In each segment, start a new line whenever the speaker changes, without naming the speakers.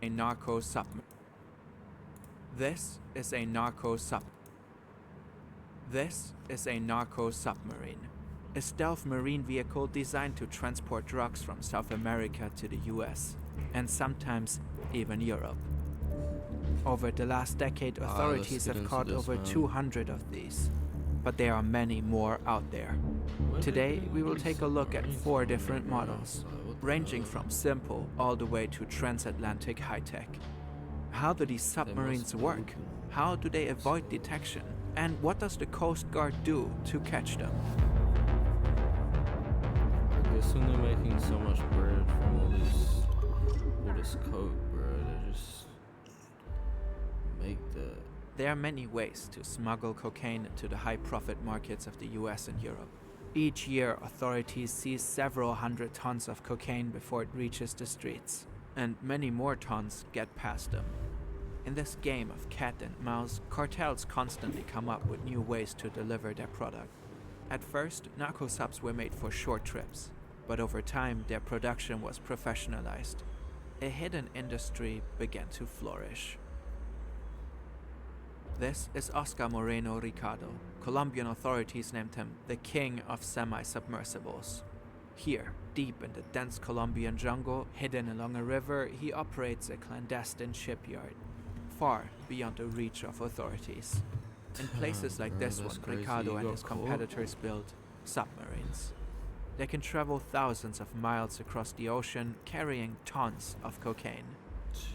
A narco-submarine. This is a narco-submarine. This is a narco-submarine, a stealth marine vehicle designed to transport drugs from South America to the US, and sometimes even Europe. Over the last decade, authorities have caught over 200 of these, but there are many more out there. Today, we will take a look at 4 different models, ranging from simple all the way to transatlantic high-tech. How do these submarines work? How do they avoid detection? And what does the Coast Guard do to catch them?
I guess when they're making so much bread from all this coke, bro, they just make that.
There are many ways to smuggle cocaine to the high-profit markets of the US and Europe. Each year, authorities seize several hundred tons of cocaine before it reaches the streets, and many more tons get past them. In this game of cat and mouse, cartels constantly come up with new ways to deliver their product. At first, narco-subs were made for short trips, but over time their production was professionalized. A hidden industry began to flourish. This is Oscar Moreno Ricardo. Colombian authorities named him the king of semi-submersibles. Here, deep in the dense Colombian jungle, hidden along a river, he operates a clandestine shipyard, far beyond the reach of authorities. In places like this one, Ricardo and his competitors build submarines. They can travel thousands of miles across the ocean, carrying tons of cocaine.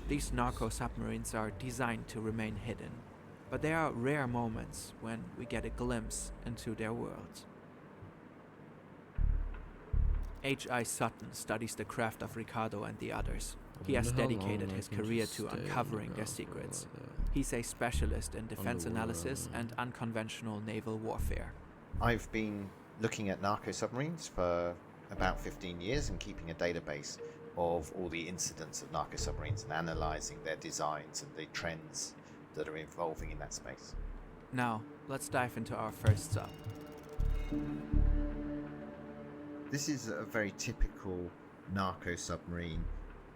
These narco-submarines are designed to remain hidden, but there are rare moments when we get a glimpse into their world. H.I. Sutton studies the craft of Ricardo and the others. He has dedicated his career to uncovering their secrets. He's a specialist in defense analysis and unconventional naval warfare.
I've been looking at narco-submarines for about 15 years and keeping a database of all the incidents of narco-submarines and analysing their designs and the trends that are evolving in that space.
Now, let's dive into our first sub.
This is a very typical narco-submarine.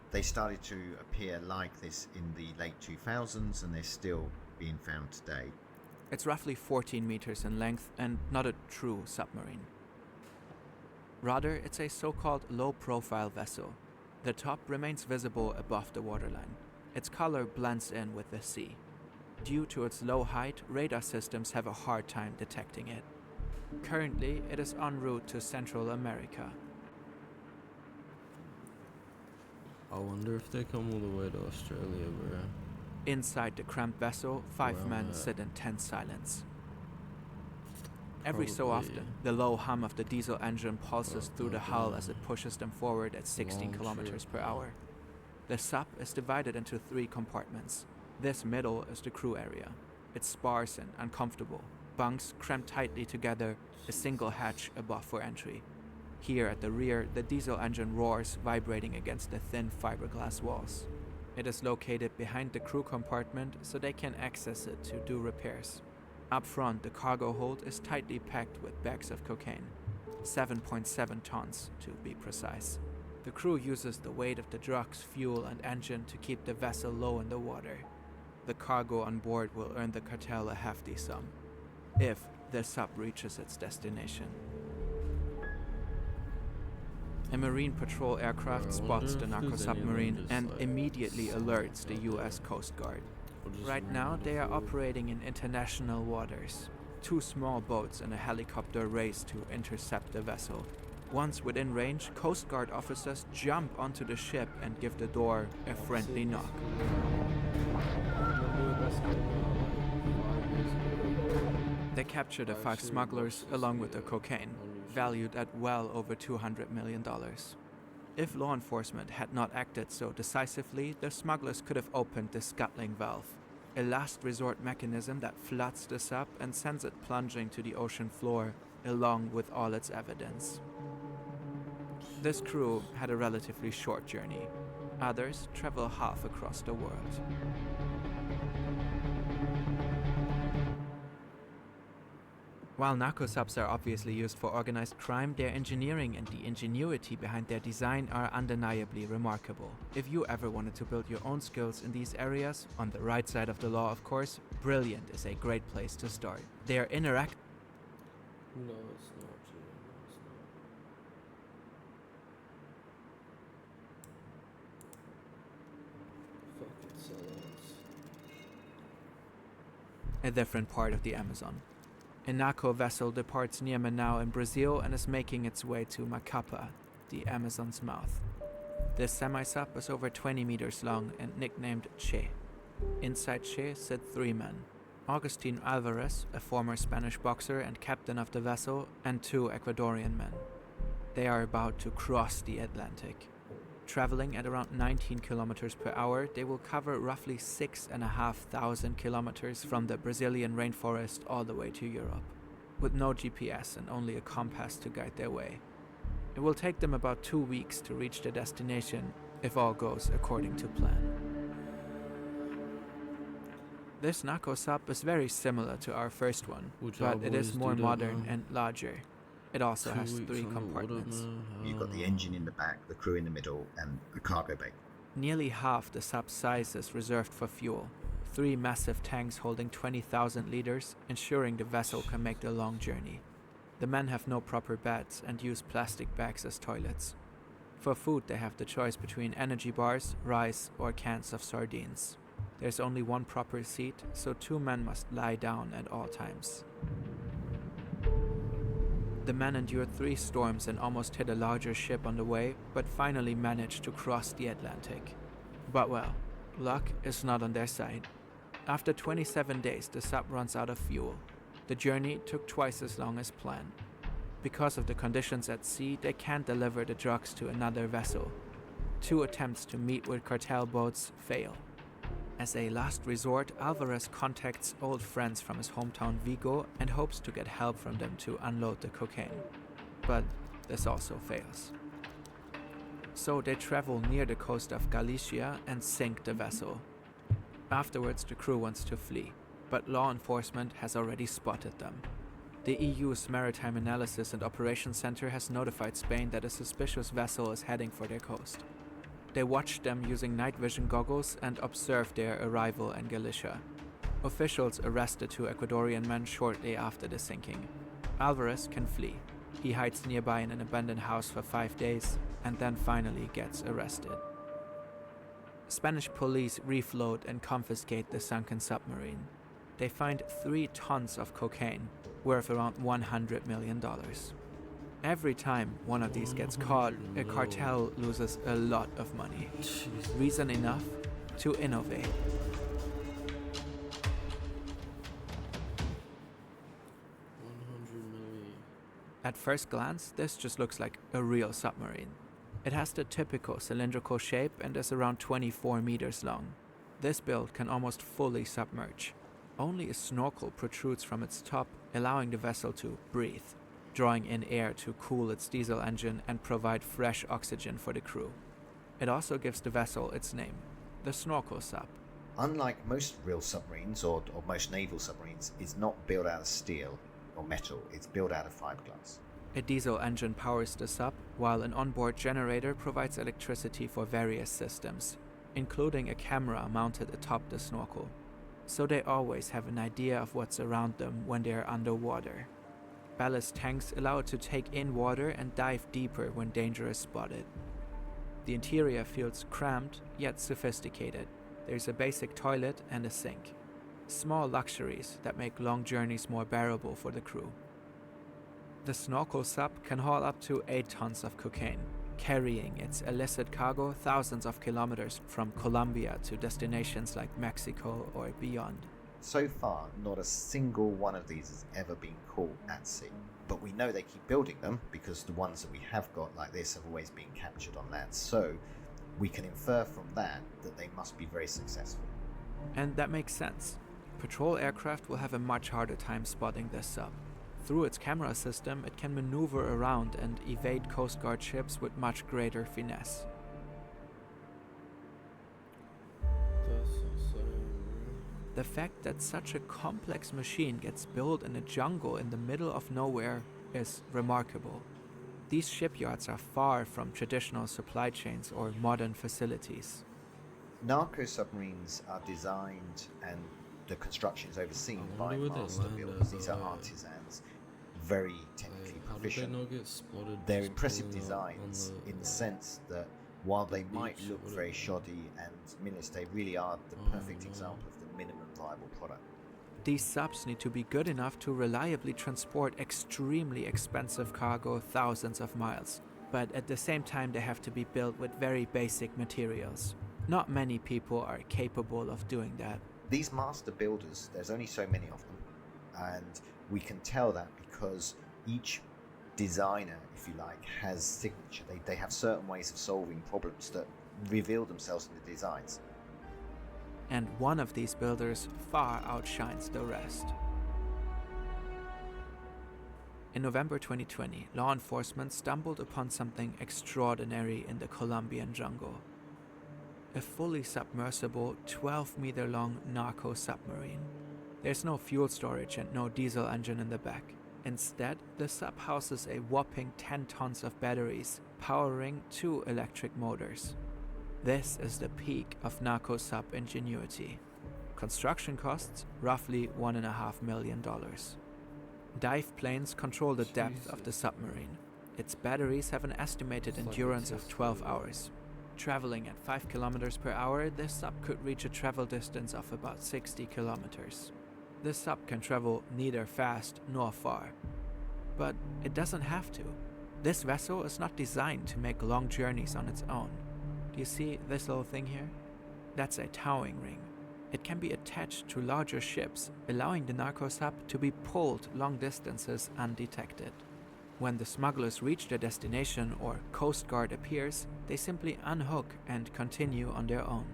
They started to appear like this in the late 2000s and they're still being found today.
It's roughly 14 meters in length and not a true submarine. Rather, it's a so-called low-profile vessel. The top remains visible above the waterline. Its color blends in with the sea. Due to its low height, radar systems have a hard time detecting it. Currently, it is en route to Central America.
I wonder if they come all the way to Australia, bro.
Inside the cramped vessel, 5 men sit in tense silence. Every so often, the low hum of the diesel engine pulses through the hull as it pushes them forward at 16 kilometers per hour. The sub is divided into 3 compartments. This middle is the crew area. It's sparse and uncomfortable. Bunks cramped tightly together, a single hatch above for entry. Here at the rear, the diesel engine roars, vibrating against the thin fiberglass walls. It is located behind the crew compartment so they can access it to do repairs. Up front, the cargo hold is tightly packed with bags of cocaine, 7.7 tons to be precise. The crew uses the weight of the drugs, fuel and engine to keep the vessel low in the water. The cargo on board will earn the cartel a hefty sum, if the sub reaches its destination. A Marine patrol aircraft spots the narco-submarine and immediately alerts the US Coast Guard. Right now, they are operating in international waters. 2 small boats and a helicopter race to intercept the vessel. Once within range, Coast Guard officers jump onto the ship and give the door a friendly knock. They capture the 5 smugglers along with the cocaine, valued at well over $200 million. If law enforcement had not acted so decisively, the smugglers could have opened the scuttling valve, a last resort mechanism that floods the sub and sends it plunging to the ocean floor along with all its evidence. This crew had a relatively short journey. Others travel half across the world. While narco-subs are obviously used for organized crime, their engineering and the ingenuity behind their design are undeniably remarkable. If you ever wanted to build your own skills in these areas, on the right side of the law of course, Brilliant is a great place to start. They are interactive.
No, it's not, G. No, it's not. Fucking sellouts.
A different part of the Amazon. A narco vessel departs near Manaus in Brazil and is making its way to Macapa, the Amazon's mouth. This semi-sub is over 20 meters long and nicknamed Che. Inside Che sit 3 men: Agustin Alvarez, a former Spanish boxer and captain of the vessel, and 2 Ecuadorian men. They are about to cross the Atlantic. Traveling at around 19 kilometers per hour, they will cover roughly 6,500 kilometers from the Brazilian rainforest all the way to Europe, with no GPS and only a compass to guide their way. It will take them about 2 weeks to reach their destination, if all goes according to plan. This narco sub is very similar to our first one, but it is more modern and larger. It also has 3 compartments.
You've got the engine in the back, the crew in the middle, and the cargo bay.
Nearly half the sub's size is reserved for fuel. 3 massive tanks holding 20,000 liters, ensuring the vessel can make the long journey. The men have no proper beds and use plastic bags as toilets. For food, they have the choice between energy bars, rice, or cans of sardines. There's only 1 proper seat, so 2 men must lie down at all times. The men endured 3 storms and almost hit a larger ship on the way, but finally managed to cross the Atlantic. But well, luck is not on their side. After 27 days, the sub runs out of fuel. The journey took twice as long as planned. Because of the conditions at sea, they can't deliver the drugs to another vessel. 2 attempts to meet with cartel boats fail. As a last resort, Alvarez contacts old friends from his hometown Vigo and hopes to get help from them to unload the cocaine. But this also fails. So they travel near the coast of Galicia and sink the vessel. Afterwards, the crew wants to flee, but law enforcement has already spotted them. The EU's Maritime Analysis and Operations Center has notified Spain that a suspicious vessel is heading for their coast. They watched them using night vision goggles and observed their arrival in Galicia. Officials arrest the 2 Ecuadorian men shortly after the sinking. Alvarez can flee. He hides nearby in an abandoned house for 5 days and then finally gets arrested. Spanish police refloat and confiscate the sunken submarine. They find 3 tons of cocaine, worth around $100 million. Every time one of these gets caught, a cartel loses a lot of money. Reason enough to innovate.
100 million.
At first glance, this just looks like a real submarine. It has the typical cylindrical shape and is around 24 meters long. This build can almost fully submerge. Only a snorkel protrudes from its top, allowing the vessel to breathe, drawing in air to cool its diesel engine and provide fresh oxygen for the crew. It also gives the vessel its name, the snorkel sub.
Unlike most real submarines, or most naval submarines, it's not built out of steel or metal, it's built out of fiberglass.
A diesel engine powers the sub, while an onboard generator provides electricity for various systems, including a camera mounted atop the snorkel. So they always have an idea of what's around them when they are underwater. Ballast tanks allow it to take in water and dive deeper when danger is spotted. The interior feels cramped yet sophisticated. There's a basic toilet and a sink. Small luxuries that make long journeys more bearable for the crew. The snorkel sub can haul up to 8 tons of cocaine, carrying its illicit cargo thousands of kilometers from Colombia to destinations like Mexico or beyond.
So far, not a single one of these has ever been caught at sea. But we know they keep building them because the ones that we have got like this have always been captured on land. So we can infer from that that they must be very successful.
And that makes sense. Patrol aircraft will have a much harder time spotting this sub. Through its camera system, it can maneuver around and evade Coast Guard ships with much greater finesse.
That's insane,
The fact that such a complex machine gets built in a jungle in the middle of nowhere is remarkable. These shipyards are far from traditional supply chains or modern facilities.
Narco-submarines are designed and the construction is overseen
I
by
wonder where they
master
land
builders.
at
These are
though.
artisans, very technically
How did they
proficient.
not get spotted?
They're
just
impressive
pulling up on
designs in the sense that while they might
beach,
look
what
very
it-
shoddy and minimalist, they really are the
Oh,
perfect
no.
example of the minimum viable product.
These subs need to be good enough to reliably transport extremely expensive cargo thousands of miles, but at the same time they have to be built with very basic materials. Not many people are capable of doing that.
These master builders, there's only so many of them, and we can tell that because each designer, if you like, has signature. They have certain ways of solving problems that reveal themselves in the designs.
And one of these builders far outshines the rest. In November 2020, law enforcement stumbled upon something extraordinary in the Colombian jungle. A fully submersible, 12-meter-long narco-submarine. There's no fuel storage and no diesel engine in the back. Instead, the sub houses a whopping 10 tons of batteries, powering 2 electric motors. This is the peak of narco-sub ingenuity. Construction costs roughly $1.5 million. Dive planes control the depth of the submarine. Its batteries have an estimated endurance of 12 hours. Traveling at 5 kilometers per hour, this sub could reach a travel distance of about 60 kilometers. This sub can travel neither fast nor far. But it doesn't have to. This vessel is not designed to make long journeys on its own. Do you see this little thing here? That's a towing ring. It can be attached to larger ships, allowing the narco-sub to be pulled long distances undetected. When the smugglers reach their destination or Coast Guard appears, they simply unhook and continue on their own.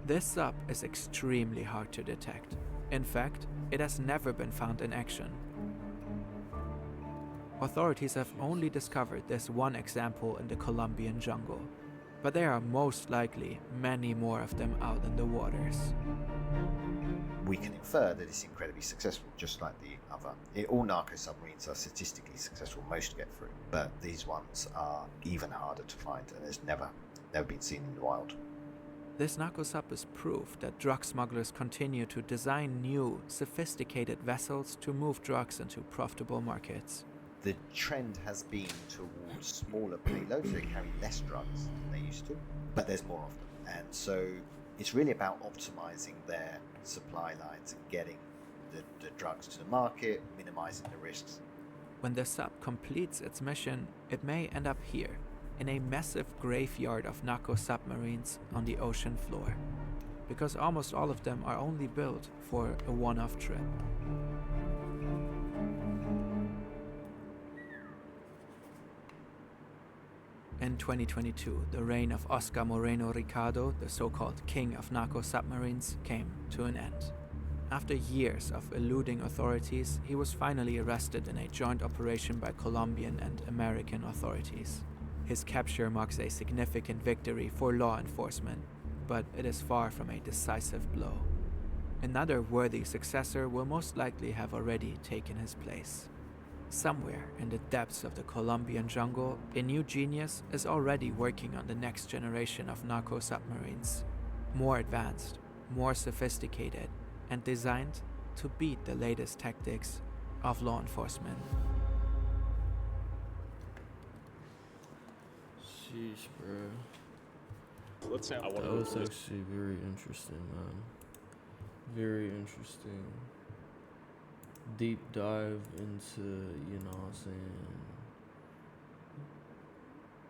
This sub is extremely hard to detect. In fact, it has never been found in action. Authorities have only discovered this one example in the Colombian jungle, but there are most likely many more of them out in the waters.
We can infer that it's incredibly successful, just like the other. All narco-submarines are statistically successful, most get through, but these ones are even harder to find and has never been seen in the wild.
This narco-sub is proof that drug smugglers continue to design new, sophisticated vessels to move drugs into profitable markets.
The trend has been towards smaller payloads. They carry less drugs than they used to, but there's more of them. And so it's really about optimizing their supply lines and getting the drugs to the market, minimizing the risks.
When the sub completes its mission, it may end up here, in a massive graveyard of narco-submarines on the ocean floor, because almost all of them are only built for a one-off trip. In 2022, the reign of Oscar Moreno Ricardo, the so-called king of narco-submarines, came to an end. After years of eluding authorities, he was finally arrested in a joint operation by Colombian and American authorities. His capture marks a significant victory for law enforcement, but it is far from a decisive blow. Another worthy successor will most likely have already taken his place. Somewhere in the depths of the Colombian jungle, a new genius is already working on the next generation of narco-submarines. More advanced, more sophisticated, and designed to beat the latest tactics of law enforcement.
Sheesh, bro.
Let's say I want
That
to
was actually very interesting, man. Very interesting. Deep dive into, you know what I'm saying,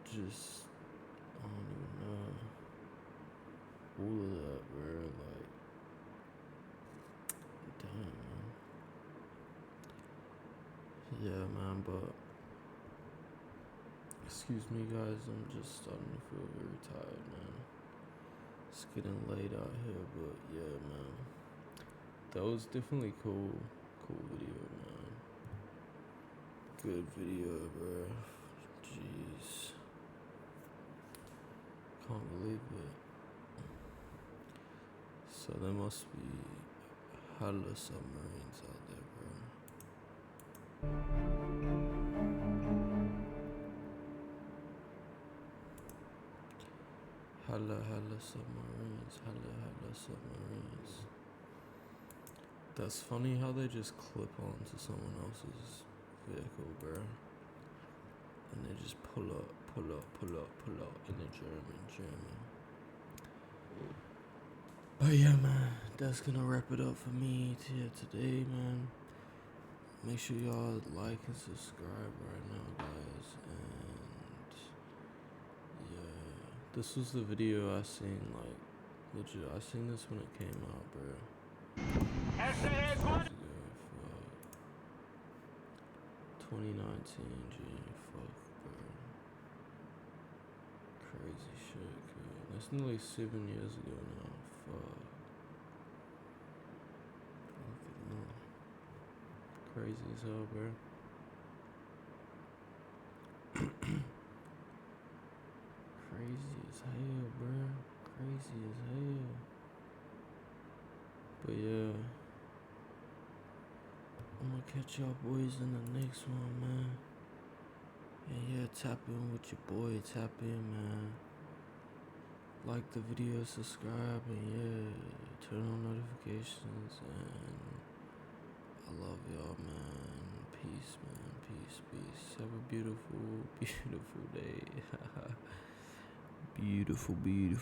just, I don't even know, all of that, bro, like, damn, man. Yeah, man, but, excuse me, guys, I'm just starting to feel very tired, man. It's getting late out here, but yeah, man. That was definitely cool. Cool video, man. Good video, bro. Jeez. Can't believe it. So there must be hella submarines out there, bro. Hella submarines, hella submarines. That's funny how they just clip onto someone else's vehicle, bro. And they just pull up in the German. But yeah, man, that's gonna wrap it up for me today, man. Make sure y'all like and subscribe right now, guys. And yeah, this was the video I seen, like, legit. I seen this when it came out, bro. Years ago, fuck. 2019, G, fuck, bro. Crazy shit, dude. That's nearly 7 years ago now. Fuck. Fucking no. Crazy as hell, bro. Crazy as hell, bro. Crazy as hell. But yeah, I'm gonna catch y'all boys in the next one, man. And yeah, tap in with your boy, tap in, man. Like the video, subscribe, and yeah, turn on notifications, and I love y'all, man. Peace, man. Peace. Have a beautiful, beautiful day. Beautiful day.